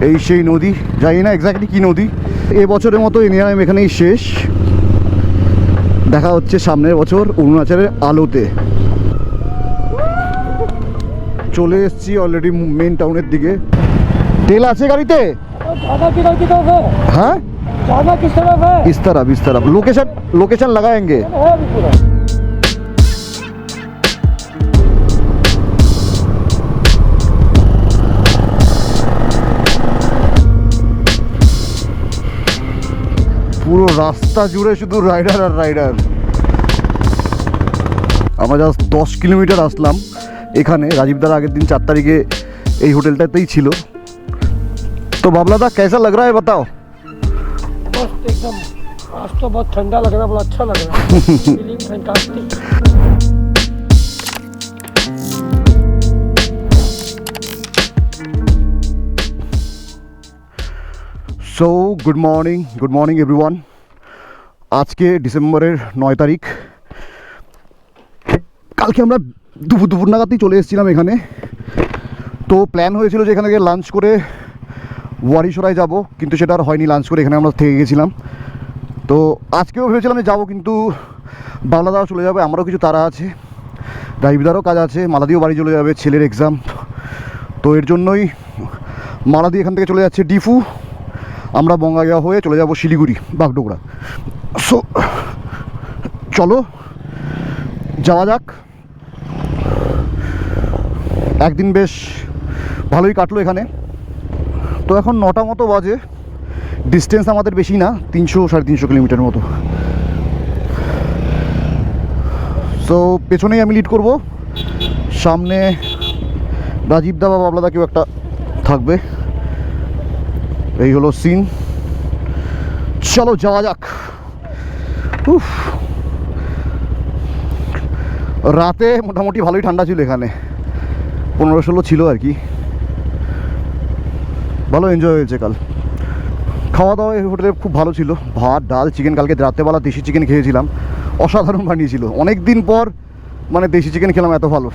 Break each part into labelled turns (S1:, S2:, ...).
S1: এই সেই নদী, জানি না এক্স্যাক্টলি কী নদী। এবছরের মতো এনিয়াম এখানেই শেষ, দেখা হচ্ছে সামনের বছর অরুণাচলের আলোতে। চলে এসেছি অলরেডি মেন টাউনের দিকে। তেল আছে গাড়িতে? हाँ
S2: जाना किस तरफ है?
S1: इस तरफ लोकेशन लगाएंगे। পুরো রাস্তা জুড়ে শুধু রাইডার আর রাইডার। আমরা জাস্ট 10 কিলোমিটার আসলাম এখানে। রাজীবদার আগের দিন 4 তারিখে এই হোটেলটাতেই ছিল। तो बाबला दा कैसा लग रहा है बताओ?
S2: मस्त एकदम। आज तो बहुत ठंडा लग रहा है, बड़ा अच्छा लग रहा है। Feeling fantastic.
S1: So good morning everyone. आज के ডিসেম্বরের 9 তারিখ। কালকে আমরা দুপুর নাগাদই চলে এসেছিলাম এখানে। তো প্ল্যান হয়েছিল যে এখানে গিয়ে লাঞ্চ করে ওয়ারিশরায় যাব, কিন্তু সেটা আর হয়নি। লাঞ্চ করে এখানে আমরা থেকে গেছিলাম। তো আজকেও ভেবেছিলাম যে যাবো, কিন্তু বাংলাদাও চলে যাবে, আমারও কিছু তারা আছে, রাইবিদারও কাজ আছে, মালাদিও বাড়ি চলে যাবে, ছেলের এক্সাম। তো এর জন্যই মালাদি এখান থেকে চলে যাচ্ছে ডিফু, আমরা বঙ্গাইগাঁও হয়ে চলে যাব শিলিগুড়ি বাগডোগরা। সো চলো যাওয়া যাক। একদিন বেশ ভালোই কাটলো এখানে। তো এখন 9টা মতো বাজে। ডিস্টেন্স আমাদের বেশি না, 300-350 কিলোমিটার মতো। সো পেছনেই আমি লিড করব, সামনে রাজীবদা বা বাবলাদা কেউ একটা থাকবে। এই হলো সিন। চলো যাওয়া যাক। উফ, রাতে মোটামুটি ভালোই ঠান্ডা ছিল এখানে, 15-16 ছিল আর কি। ভালো এনজয় হয়েছে কাল। খাওয়া দাওয়া এই হোটেলে খুব ভালো ছিল, ভাত ডাল চিকেন। কালকে রাত্রেবেলা দেশি চিকেন খেয়েছিলাম, অসাধারণ বানিয়েছিল। অনেক দিন পর মানে দেশি চিকেন খেলাম, এত ভালো।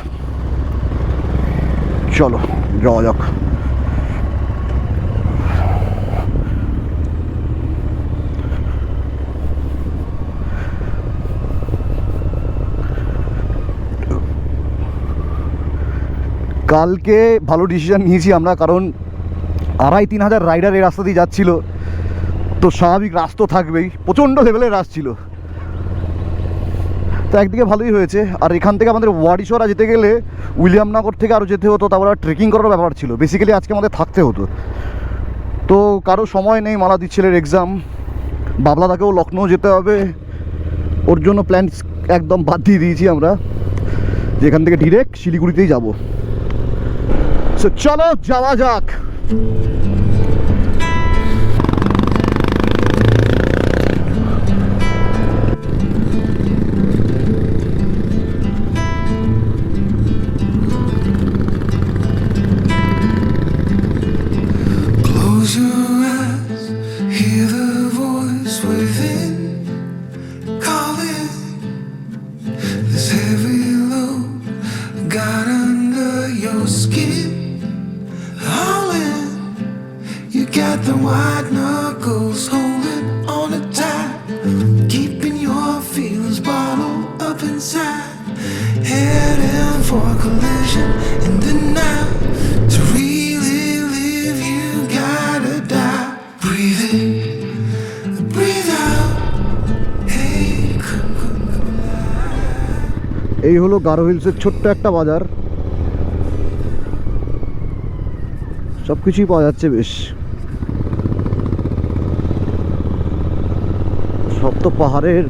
S1: চলো যাওয়া যাক। কালকে ভালো ডিসিশন নিয়েছি আমরা, কারণ 2,500-3 হাজার রাইডার এই রাস্তা দিয়ে যাচ্ছিল। তো স্বাভাবিক রাশ তো থাকবেই, প্রচণ্ড লেভেলের রাশ ছিল। তো একদিকে ভালোই হয়েছে। আর এখান থেকে আমাদের ওয়ারিশরা যেতে গেলে উইলিয়ামনগর থেকে আরও যেতে হতো, তারপর ট্রেকিং করার ব্যাপার ছিল। বেসিক্যালি আজকে আমাদের থাকতে হতো। তো কারো সময় নেই, মালাদির ছেলের এক্সাম, বাবলাদাকেও লখনৌ যেতে হবে। ওর জন্য প্ল্যান একদম বাদ দিয়ে দিয়েছি আমরা, যে এখান থেকে ডিরেক্ট শিলিগুড়িতেই যাব। সো চলো যাওয়া যাক।
S3: The white knuckles holding on it tight, keeping your feelings bottled up inside, heading for a collision in the night. To really live you gotta die. Breathe in, breathe out. Hey,
S1: এই হলো গারো হিলসের ছোট্ট একটা বাজার। সব কিছুই পাওয়া যাচ্ছে বেশ। সব তো পাহাড়ের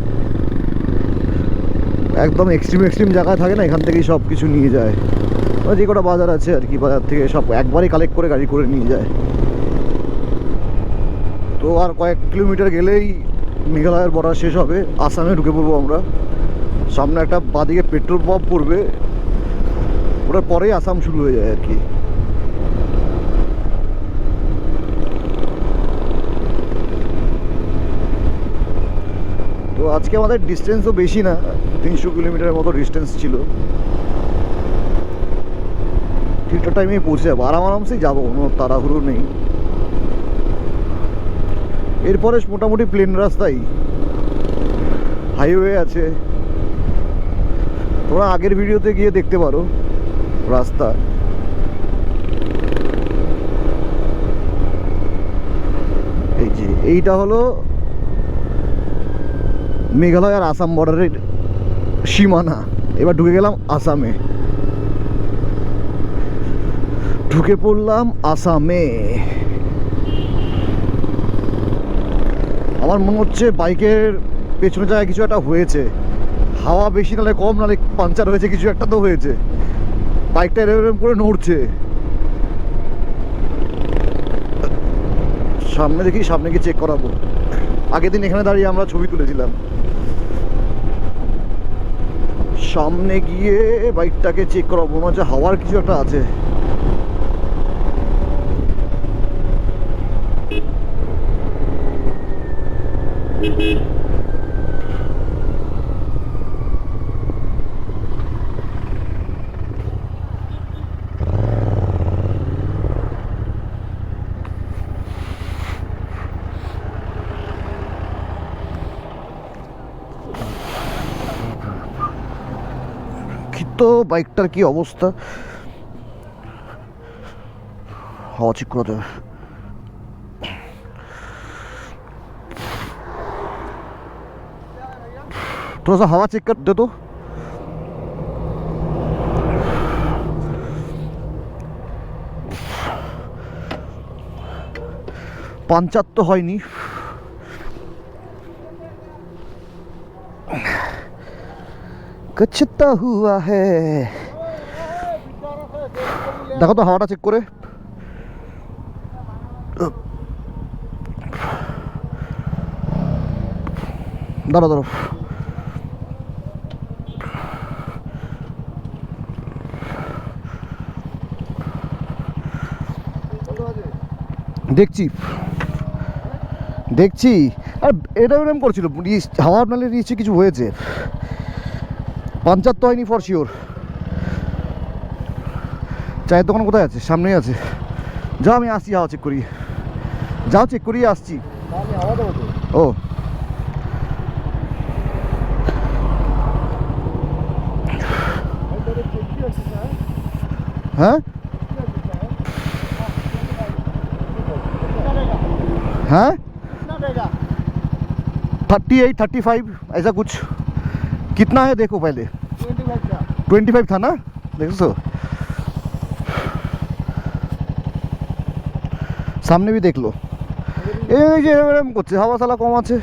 S1: একদম এক্সট্রিম জায়গায় থাকে না, এখান থেকেই সব কিছু নিয়ে যায়। যে কটা বাজার আছে আর কি, বাজার থেকে সব একবারই কালেক্ট করে গাড়ি করে নিয়ে যায়। তো আর কয়েক কিলোমিটার গেলেই মেঘালয়ের বর্ডার শেষ হবে, আসামে ঢুকে পড়বো আমরা। সামনে একটা বাদিকে পেট্রোল পাম্প পড়বে, ওটার পরেই আসাম শুরু হয়ে যায় আর কি। তো আজকে আমাদের ডিস্টেন্সও বেশি না, 300 কিলোমিটারের মতো ডিস্টেন্স ছিল। ঠিকঠাক টাইমেই পৌঁছে যাবো, আরামসেই যাবো, কোনো তাড়াহুড়ো নেই। এরপরে মোটামুটি প্লেন রাস্তাই, হাইওয়ে আছে। তোমরা আগের ভিডিওতে গিয়ে দেখতে পারো রাস্তা। এই যে এইটা হলো মেঘালয় আর আসাম বর্ডারের সীমানা। এবার ঢুকে গেলাম আসামে, ঢুকে পড়লাম আসামে। আমার মনে হচ্ছে বাইকের পেছনে জায়গায় কিছু একটা হয়েছে, হাওয়া বেশি নালে কম নালে পাঞ্চার হয়েছে, কিছু একটা তো হয়েছে। বাইকটা এরকম করে নড়ছে। সামনে দেখি, সামনে গিয়ে চেক করাবো। আগের দিন এখানে দাঁড়িয়ে আমরা ছবি তুলেছিলাম। সামনে গিয়ে বাইকটাকে চেক করাবো, মনে হচ্ছে হাওয়ার কিছু একটা আছে। তো বাইকটার কি অবস্থা, হাওয়া চেক করা যাবে। थोड़ा सा हवा चेक कर दे तो। পাঞ্চার তো হয়নি। कुछ तो हुआ है। দেখো তো হাওয়াটা চেক করে। দাঁড়া দাঁড়া, দেখছি দেখছি। আর এটা এরকম করছিল, হাওয়ার নালে নিশ্চয়ই কিছু হয়েছে। পাঞ্চার তো হয়নি ফর শিওর। চায়ের দোকান কোথায় আছে? সামনেই আছে। যাও আমি আসছি, হাওয়া চেক করি। যাও চেক করিয়ে আসছি। ও हाँ हाँ 38 35 ऐसा कुछ। कितना है देखो पहले। 25 था ना, देखो सामने भी देख लो। এই যে এরকম করছে, হাওয়া সালা কম আছে।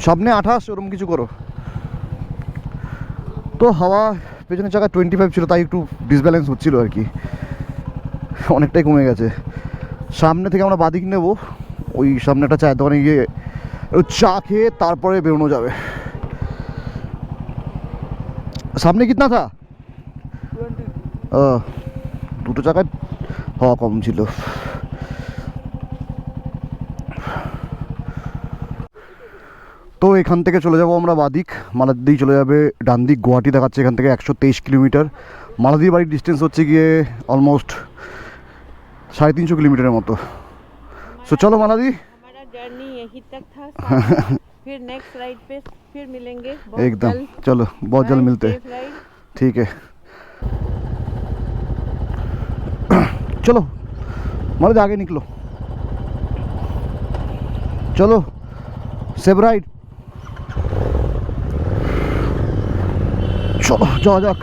S1: সামনে 28 ওরকম কিছু করো তো। হাওয়া পেছনের চাকা 25 ছিল, তাই একটু ডিসব্যালেন্স হচ্ছিল আর কি, অনেকটাই কমে গেছে। সামনে থেকে আমরা বাদিক নেব, ওই সামনে একটা চায়ের দোকানে গিয়ে চা খেয়ে তারপরে বেরোনো যাবে। সামনে কিতনা থা? দুটো চাকায় হাওয়া কম ছিল। তো এখান থেকে চলে যাব আমরা বাদিক, মালাদি চলে যাবে ডান দিক। গুয়াহাটি দেখাচ্ছে এখান থেকে 123 কিলোমিটার। মালাদির বাড়ির ডিস্টেন্স হচ্ছে গিয়ে অলমোস্ট 350 কিলোমিটারের মতো। সো চলো মালাদি।
S4: हमारा जर्नी यहीं तक था। फिर नेक्स्ट राइड पे फिर मिलेंगे
S1: एकदम, चलो बहुत जल्द मिलते हैं। ठीक है चलो मालादी आगे निकलो, चलो सेफ राइड। চলো যাওয়া যাক।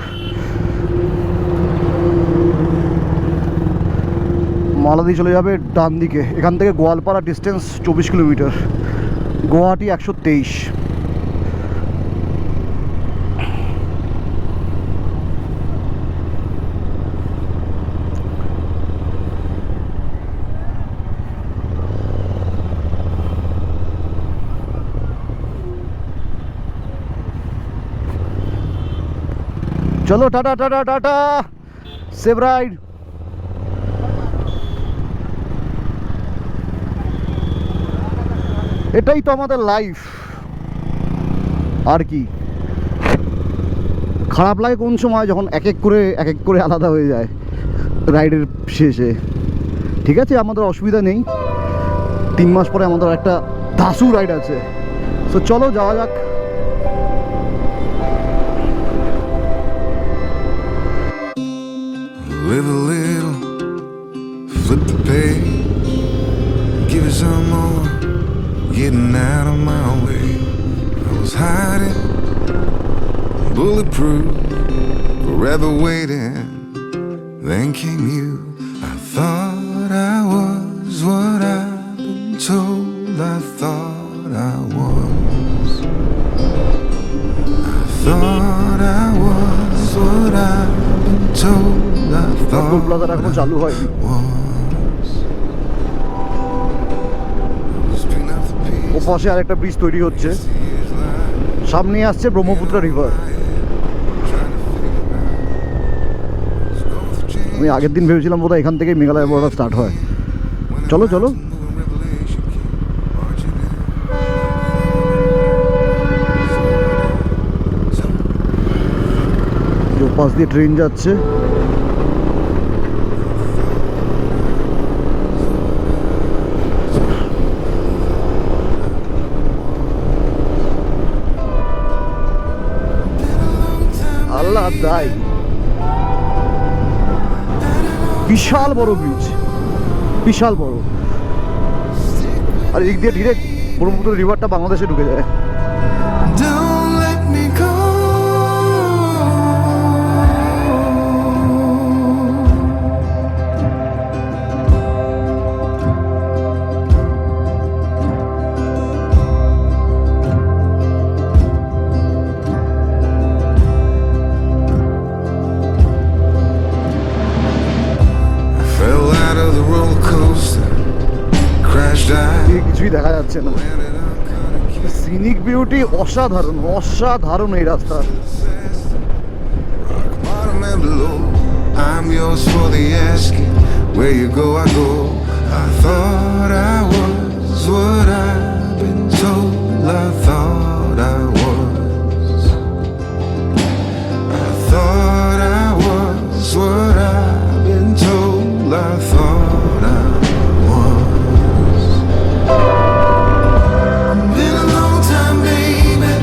S1: মালাদি চলে যাবে ডান দিকে। এখান থেকে গোয়ালপাড়া ডিস্টেন্স 24 কিলোমিটার, গুয়াহাটি 123। চলো tata tata tata, save ride. এটাই তো আমাদের লাইফ, আর কি। খারাপ লাগে কোন সময়, যখন এক এক করে আলাদা হয়ে যায় রাইডের শেষে। ঠিক আছে, আমাদের অসুবিধা নেই, 3 মাস পরে আমাদের একটা দাসু রাইড আছে। তো চলো যাওয়া যাক।
S3: Live a little, flip the page, give it some more, getting out of my way. I was hiding, bulletproof, forever waiting. Then came you. I thought I was what I've been told. I thought I was. I thought I was what I've been told. I
S1: toll
S3: thought
S1: প্লাজার এখনো চালু হয়নি।
S3: was. Picking up the
S1: O
S3: pieces,
S1: পাশে আরেকটা bridge তৈরি হচ্ছে,
S3: years like
S1: সামনে আসছে Brahmaputra river.
S3: trying to figure out what's going through change.
S1: আমি আগের দিন ভেবেছিলাম বোধহয় এখান থেকে মেঘালয় বর্ডার স্টার্ট হয়। চলো চলো, যে পাশ দিয়ে ট্রেন যাচ্ছে। আল্লাহ দাই, বিশাল বড় ব্রিজ, বিশাল বড়। আর এদিক দিয়ে ডিরেক্ট ব্রহ্মপুত্র রিভারটা বাংলাদেশে ঢুকে যায়।
S3: Don't let me go. I fell out of the roller coaster, crashed out,
S1: এদিকে কিছুই দেখা যাচ্ছে না।
S3: landed on Conakry.
S1: Scenic beauty অসাধারণ, অসাধারণ এই রাস্তা।
S3: Bottom and below, I'm yours for the asking. Where you go, I go. I thought I was what I've been told. I thought I was. I thought I was what I've been told. I thought I was. Been a long time, baby.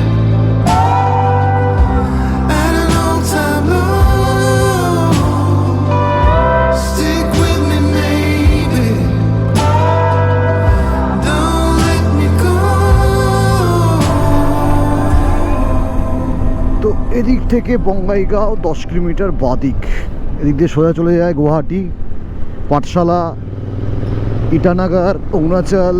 S3: At an all-time low. Stick with me, maybe. Don't let me go.
S1: তো এদিক থেকে Bongaigaon 10 kilometre বাদিক, এদিক দিয়ে সোজা চলে যায় গুয়াহাটি, পাঠশালা, Itanagar, Arunachal.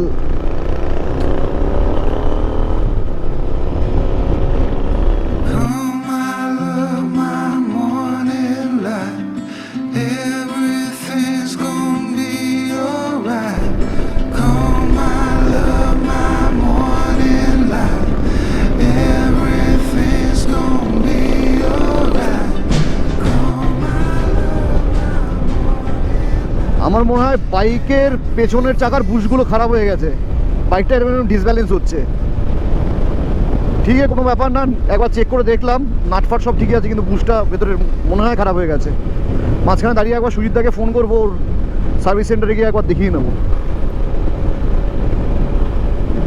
S3: Come, my love, my morning light. Everything's gonna be alright. Come, my love, my morning light. Everything's gonna be alright.
S1: আমার মনে হয় বাইকের পেছনের চাকার বুশগুলো খারাপ হয়ে গেছে, বাইকটা এরকম ডিসব্যালেন্স হচ্ছে। ঠিক আছে, কোনো ব্যাপার না, একবার চেক করে দেখলাম, নাটফাট সব ঠিকই আছে, কিন্তু বুশটা ভেতরে মনে হয় খারাপ হয়ে গেছে। মাঝখানে দাঁড়িয়ে একবার সুজিতদাকে ফোন করবো, ওর সার্ভিস সেন্টারে গিয়ে একবার দেখিয়ে নেবো।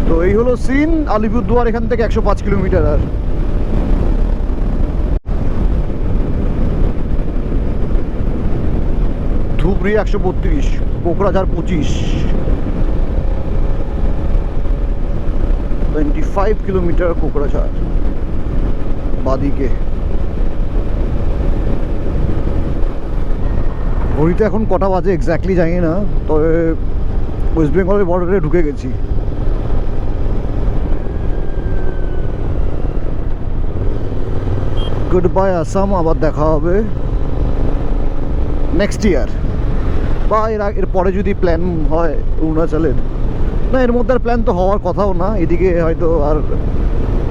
S1: তো এই হলো সিন। আলিপুরদুয়ার এখান থেকে 105 কিলোমিটার। আর ধুবড়ি 132, কোকরাঝাড় 25, 25 কিলোমিটার কোকরাঝাড় বাদিকে। ঘড়িতে এখন কটা বাজে এক্স্যাক্টলি জানি না, তবে ওয়েস্ট বেঙ্গলের বর্ডারে ঢুকে গেছি। গুড বাই আসাম, আবার দেখা হবে নেক্সট ইয়ার, বা এর পরে যদি প্ল্যান হয় অরুণাচলের। না, এর মধ্যে আর প্ল্যান তো হওয়ার কথাও না, এদিকে হয়তো আর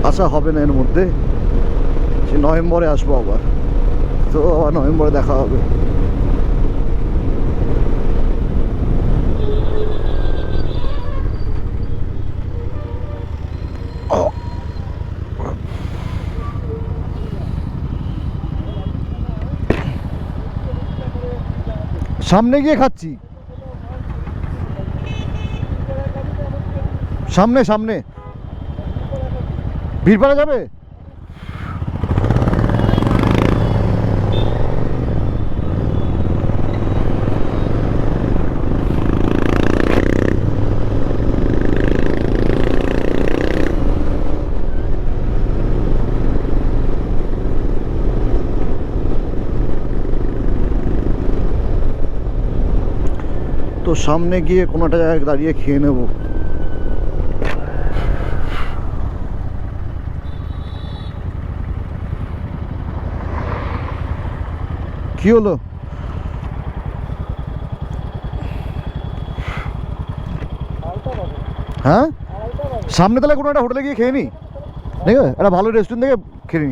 S1: আসা হবে না এর মধ্যে। সে নভেম্বরে আসবো আবার, তো আবার নভেম্বরে দেখা হবে। সামনে গিয়ে খাচ্ছি, সামনে সামনে বীরপাড়া যাবে। তো সামনে গিয়ে কোনো একটা জায়গায় দাঁড়িয়ে খেয়ে নেব। কি হলো? হ্যাঁ, সামনে তাহলে কোনো একটা হোটেলে গিয়ে খেয়ে নি, ঠিক আছে? একটা ভালো রেস্টুরেন্ট থেকে খেয়ে নি।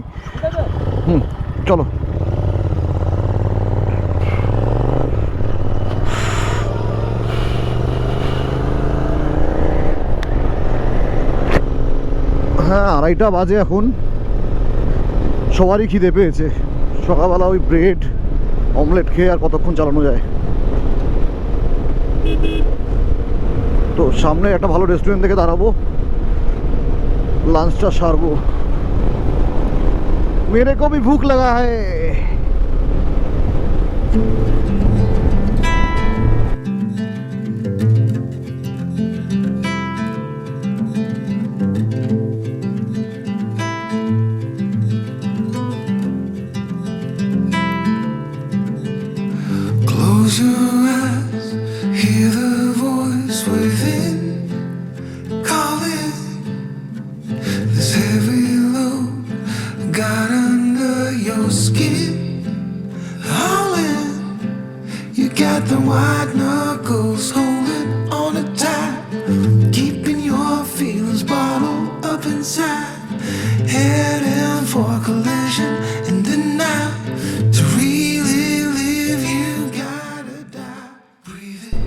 S1: হুম, চলো। হ্যাঁ, 2:30 বাজে এখন। সবারই খিদে পেয়েছে। সকালবেলা ওই ব্রেড অমলেট খেয়ে আর কতক্ষণ চালানো যায়। তো সামনে একটা ভালো রেস্টুরেন্ট থেকে দাঁড়াবো, লাঞ্চটা সারবো। मेरे को भी भूख लगा है।
S3: Close your eyes, hear the voice within calling. This heavy load got under your skin. Howling, you got the white knuckles holding on it tight, keeping your feelings bottled up inside. Heading for collision in the night. To really live, you gotta die. Breathing.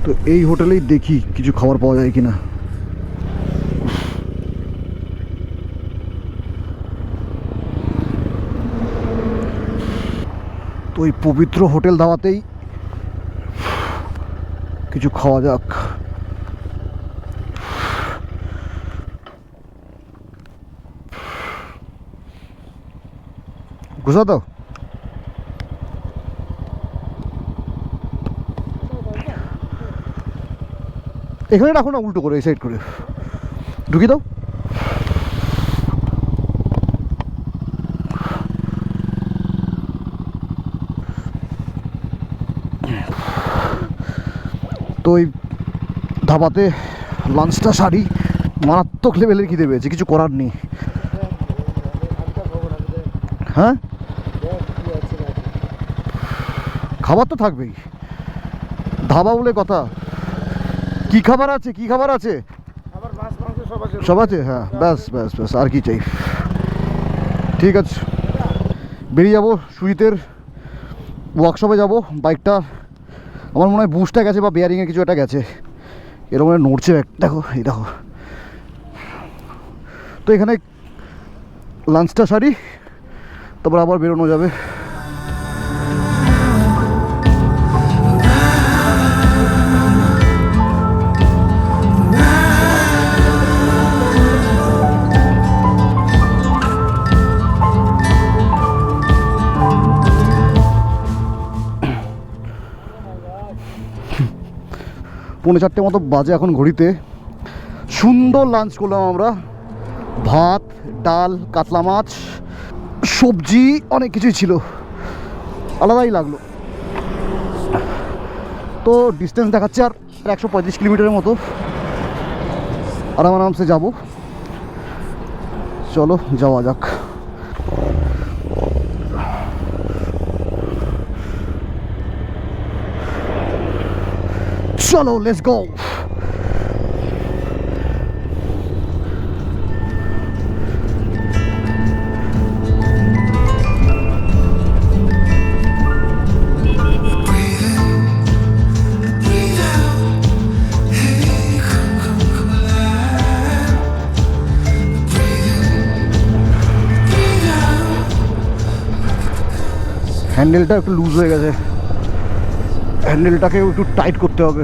S1: তো এই হোটেলেই দেখি কিছু খাবার পাওয়া যায় কিনা। তো এই পবিত্র হোটেল ধাবাতেই কিছু খাওয়া যাক। ঘুষা দাও। এখানে রাখো না, উল্টো করে এই সাইড করে ঢুকিয়ে দাও। তো এই ধাবাতে লাঞ্চটা সারি, মারাত্মক লেভেলের খিদে পেয়েছে, কিছু করার নেই। হ্যাঁ, খাবার তো থাকবেই, ধাবা বলে কথা। কি খাবার আছে, কি খাবার আছে? সব আছে, হ্যাঁ, ব্যাস ব্যাস ব্যাস, আর কি চাই। ঠিক আছে, বেরিয়ে যাবো। সুজিতের ওয়ার্কশপে যাব। বাইকটা আমার মনে হয় বুস্টটা গেছে বা বেয়ারিংয়ে কিছু একটা গেছে, এরকম নড়ছে দেখো, এই দেখো। তো এখানে লাঞ্চটা সারি, তারপর আবার বেরোনো যাবে। পৌনে 4টে মতো বাজে এখন ঘড়িতে। সুন্দর লাঞ্চ করলাম আমরা, ভাত, ডাল, কাতলা মাছ, সবজি, অনেক কিছুই ছিল, আলাদাই লাগলো। তো ডিস্টেন্স দেখাচ্ছে আর 135 কিলোমিটারের মতো, আরামসে যাব। চলো যাওয়া যাক। চলো, লেটস গো। হ্যান্ডেলটা একটু লুজ হয়ে গেছে, হ্যান্ডেলটাকে একটু টাইট করতে হবে।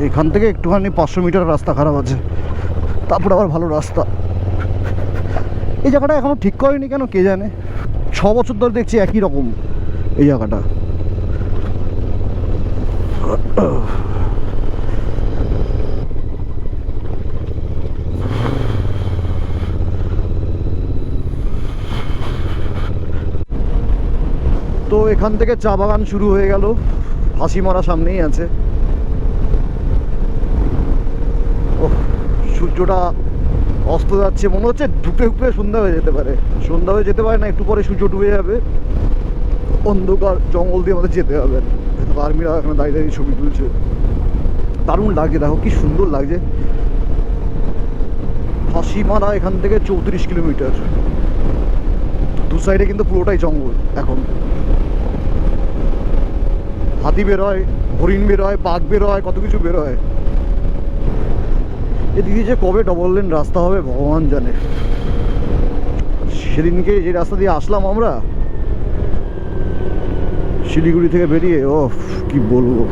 S1: এখান থেকে একটুখানি 500 মিটার রাস্তা খারাপ আছে, তারপর আবার ভালো রাস্তা। এই জায়গাটা এখনো ঠিক করেনি কেন কে জানে, 6 বছর ধরে দেখছি একই রকম এই জায়গাটা। তো এখান থেকে চা বাগান শুরু হয়ে গেল, হাসিমারা সামনেই আছে। ওহ, সূর্যটা অস্ত যাচ্ছে, মনে হচ্ছে ধুপে ধুপে সন্ধ্যা হয়ে যেতে পারে। সন্ধ্যা হয়ে যেতে পারে না, একটু পরে সূর্য ডুবে যাবে, অন্ধকার জঙ্গল দিয়ে আমাদের যেতে হবে। আর্মিরা এখানে দাঁড়িয়ে দাঁড়িয়ে ছবি তুলছে, দারুণ লাগছে, দেখো কি সুন্দর লাগছে। হাসিমারা এখান থেকে 34 কিলোমিটার, দু সাইডে কিন্তু পুরোটাই জঙ্গল। এখন হাতি বেরোয়, হরিণ বেরোয়, বাঘ বেরোয়, কত কিছু বেরোয়। এদিকে যে কবে ডবল লেন রাস্তা হবে ভগবান জানে। সেদিনকে যে রাস্তা দিয়ে আসলাম আমরা শিলিগুড়ি থেকে বেরিয়ে, ও কি বলবো।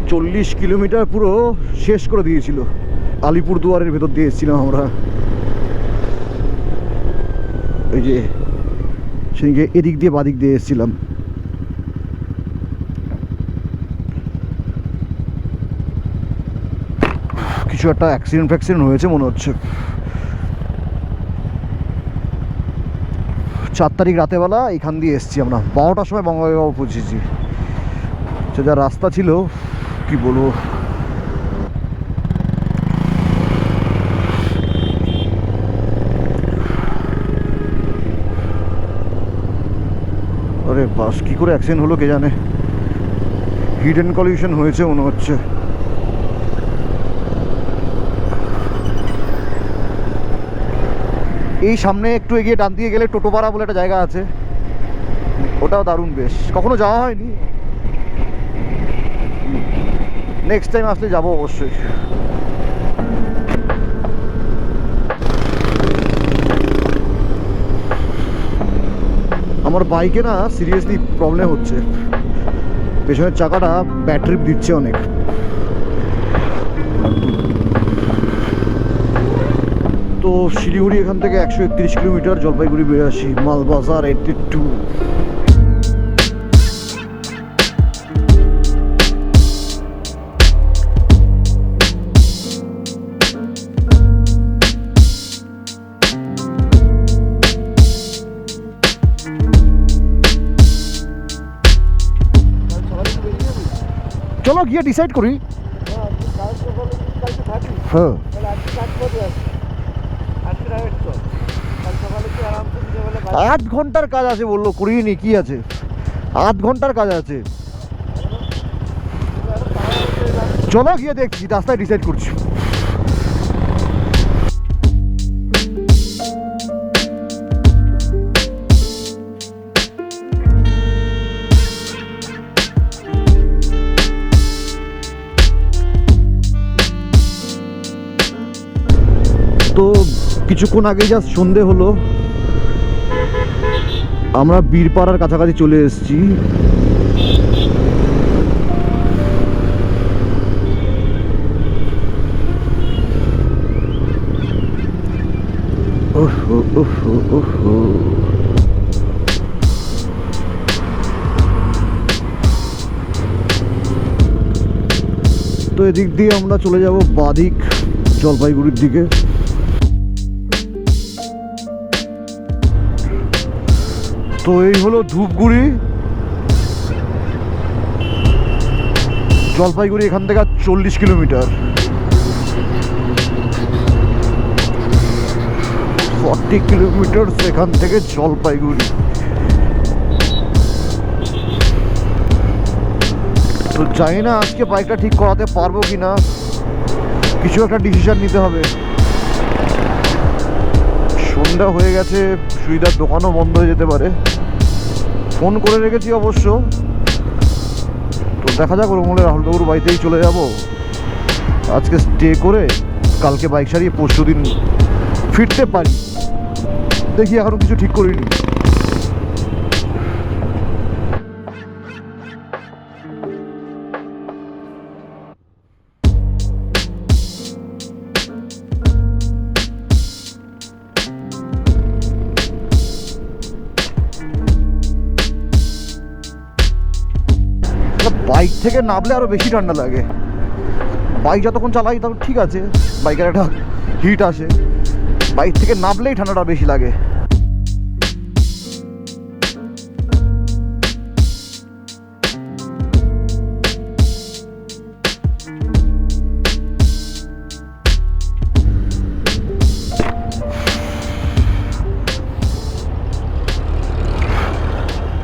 S1: চল্লিশ কিলোমিটার পুরো শেষ করে দিয়েছিল। আলিপুরদুয়ারের ভেতর দিয়ে এসেছিলাম আমরা। এই যে সেদিকে এদিক দিয়ে বাদিক দিয়ে এসেছিলাম। কিছু একটা অ্যাক্সিডেন্ট হয়েছে মনে হচ্ছে। 4 তারিখ রাতেবেলা এখান দিয়ে এসেছি আমরা, 12টার সময় বঙ্গবাবু পৌঁছেছি। যা রাস্তা ছিল কি বলবো। আরে বাস কি করে অ্যাক্সিডেন্ট হলো কে জানে, হিডেন কলিশন হয়েছে মনে হচ্ছে। এই সামনে একটু এগিয়ে ডান দিয়ে গেলে টোটোপাড়া বলে একটা জায়গা আছে, ওটাও দারুণ, বেশ কখনো যাওয়া হয়নি, নেক্সট টাইম আসলে যাবো অবশ্যই। আমার বাইকে না সিরিয়াসলি প্রবলেম হচ্ছে, পেছনের চাকাটা ব্যাটারি দিচ্ছে অনেক। তো শিলিগুড়ি এখান থেকে 131 কিলোমিটার, জলপাইগুড়ি 82, মালবাজার 82। চলো গিয়ে ডিসাইড করি। হ্যাঁ 8 ঘন্টার কাজ আছে বললো, করিয়ে নি কি আছে, 8 ঘন্টার কাজ আছে। চলো গিয়ে দেখছি, রাস্তায় ডিসাইড করছি। তো কিছুক্ষণ আগে জাস্ট সন্ধে হলো, আমরা বীরপাড়ার কাছাকাছি চলে এসেছি। তো এদিক দিয়ে আমরা চলে যাব বাদিক, জলপাইগুড়ির দিকে। তো এই হলো ধূপগুড়ি, জলপাইগুড়ি এখান থেকে 40 কিলোমিটার, 40 কিলোমিটার এখান থেকে জলপাইগুড়ি। তো জানি না আজকে বাইকটা ঠিক করাতে পারবো কি না, কিছু একটা ডিসিশন নিতে হবে। সন্ধ্যা হয়ে গেছে, সুবিধার দোকানও বন্ধ হয়ে যেতে পারে। ফোন করে রেখেছি অবশ্য, তো দেখা যাক ওর মনে রাহুল বাবুর বাড়িতেই চলে যাব আজকে, স্টে করে কালকে বাইক সারিয়ে পরশু দিন ফিরতে পারি। দেখি, এখনো কিছু ঠিক করিনি। বাইক থেকে নামলে আরো বেশি ঠান্ডা লাগে। বাইক যতক্ষণ চালাই তখন ঠিক আছে, বাইকের একটা হিট আসে, বাইক থেকে নামলেই ঠান্ডাটা বেশি লাগে।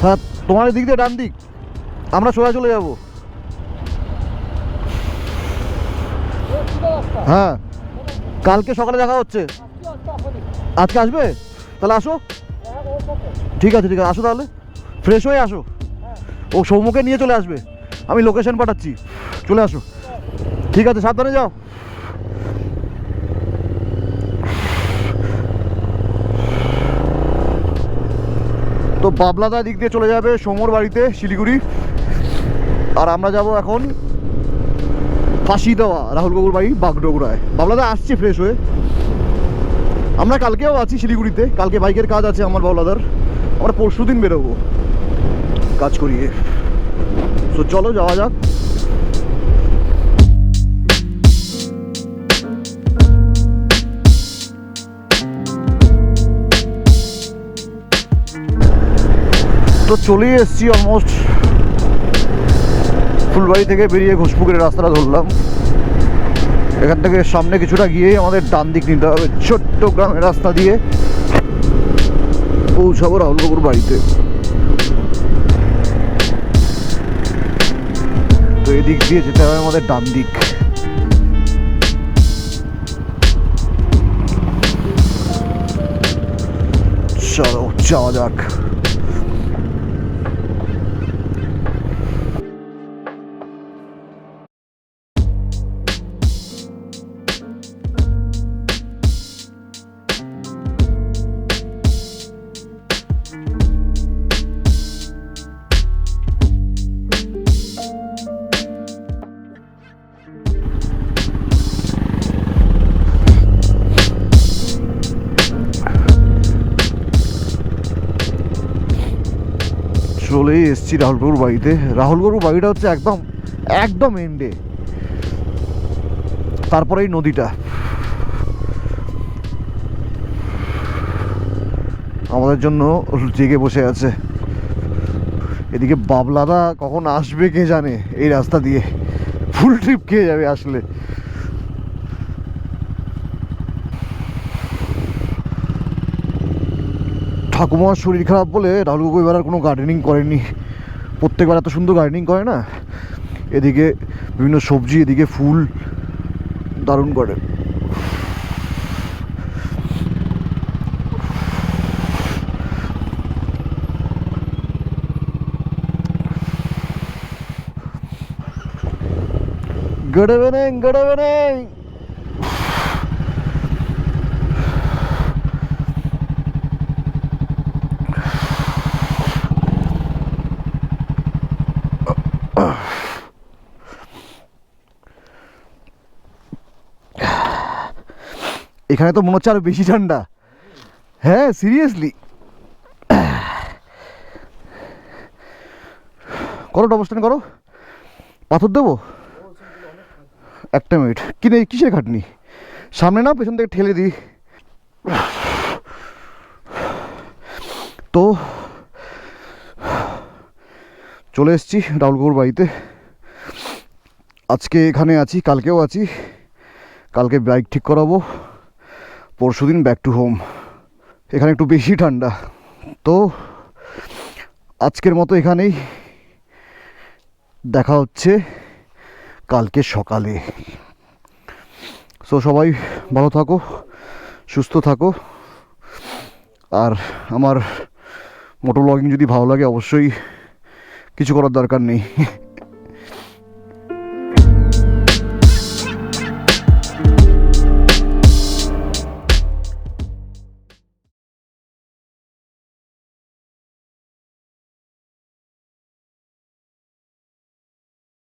S1: হ্যাঁ, তোমার দিক দিয়ে ডান দিক, আমরা সোজা চলে যাব। হ্যাঁ, কালকে সকালে দেখা হচ্ছে। আজকে আসবে? তাহলে আসো। ঠিক আছে, ঠিক আছে, আসো তাহলে, ফ্রেশ হয়ে আসো। ও সৌম্যকে নিয়ে চলে আসবে, আমি লোকেশন পাঠাচ্ছি, চলে আসো। ঠিক আছে, সাবধানে যাও। তো বাবলাদা দিক দিয়ে চলে যাবে সৌম্যর বাড়িতে শিলিগুড়ি, আর আমরা যাব এখন ফাঁসি দেওয়া রাহুল বাবুর বাড়ি বাগডোগরায়। বাবলাদা আসছে ফ্রেশ হয়ে। আমরা কালকেও আছি শিলিগুড়িতে, কালকে বাইকের কাজ আছে আমার বাবলাদার, আমরা পরশু দিন বেরোবো কাজ করিয়ে। তো চলো যাওয়া যাক। তো চলেই এসছি অলমোস্ট, ফুলবাড়ি থেকে বেরিয়ে ঘোষপুকুরের রাস্তাটা ধরলাম। এখান থেকে সামনে কিছুটা গিয়েই আমাদের ডান দিক নিতে হবে, ছোট্ট গ্রামের রাস্তা দিয়ে পৌঁছাবো রাহুল বাবুর বাড়িতে। তো এদিক দিয়ে যেতে হবে আমাদের ডান দিক। চলো যাওয়া যাক। চলেই এসছি রাহুল বাবুর বাড়িতে। রাহুল বাবুর বাড়িটা হচ্ছে একদম একদম এন্ডে, তারপরেই নদীটা। আমাদের জন্য জেগে বসে আছে। এদিকে বাবলাদা কখন আসবে কে জানে, এই রাস্তা দিয়ে ফুল ট্রিপ খেয়ে যাবে আসলে। ঠাকুমার শরীর খারাপ বলে রাহুল বাবু এবার আর কোনো গার্ডেনিং করেনি। প্রত্যেকবার এত সুন্দর গার্ডেনিং করে না, এদিকে বিভিন্ন সবজি, এদিকে ফুল, দারুণ করে। Good evening, good evening. এখানে তো মনে হচ্ছে আরো বেশি ঠান্ডা। হ্যাঁ, সিরিয়াসলি। করো, ডবল স্ট্যান্ড করো। পাথর দেবো? একটা মিনিট। কিসের খাটনি? সামনে না পেছন থেকে ঠেলে দিই। তো চলে এসেছি রাহুল বাবুর বাড়িতে। আজকে এখানে আছি, কালকেও আছি। কালকে বাইক ঠিক করাবো, পরশু দিন ব্যাক টু হোম। এখানে একটু বেশি ঠান্ডা। তো আজকের মতো এখানেই, দেখা হচ্ছে কালকে সকালে। সো সবাই ভালো থাকো, সুস্থ থাকো। আর আমার মোটো ব্লগিং যদি ভালো লাগে, অবশ্যই কিছু করার দরকার নেই।